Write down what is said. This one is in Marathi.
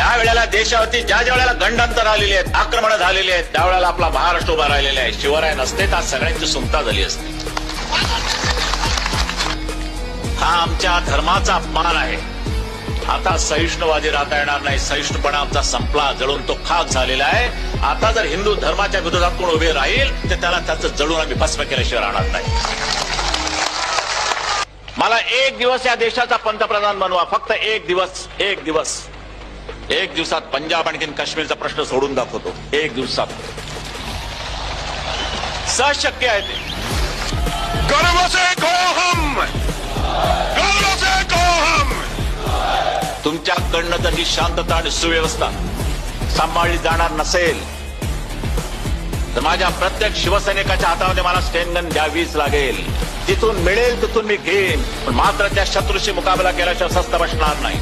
ज्या वेळेला देशावरती ज्या वेळेला गंडांतर आलेली आहेत, आक्रमण झालेली आहेत, त्यावेळेला आपला महाराष्ट्र उभा राहिलेला आहे. शिवराय नसते तर सगळ्यांची सुमता झाली असते. हा आमच्या धर्माचा अपमान आहे. आता सहिष्णुवादी राहता येणार नाही. सहिष्णुपणा आमचा संपला, जळून तो खाक झालेला आहे. आता जर हिंदू धर्माच्या विरोधात कोण उभे राहील तर त्याला त्याचं जळून आम्ही भस्म केल्याशिवाय राहणार नाही. मला एक दिवस या देशाचा पंतप्रधान बनवा, फक्त एक दिवस. एक दिवसात पंजाब आणि काश्मीरचा प्रश्न सोडून दाखवतो. एक दिवसात शक्य आहे ते. गर्व से कहो हम, तुमच्याकडनं जर ही शांतता आणि सुव्यवस्था सांभाळली जाणार नसेल तर माझ्या प्रत्येक शिवसैनिकाच्या हातामध्ये मला स्टेनगन द्यावीच लागेल. जिथून मिळेल तिथून मी घेईन, पण मात्र त्या शत्रूशी मुकाबला केल्याशिवाय स्वस्थ बसणार नाही.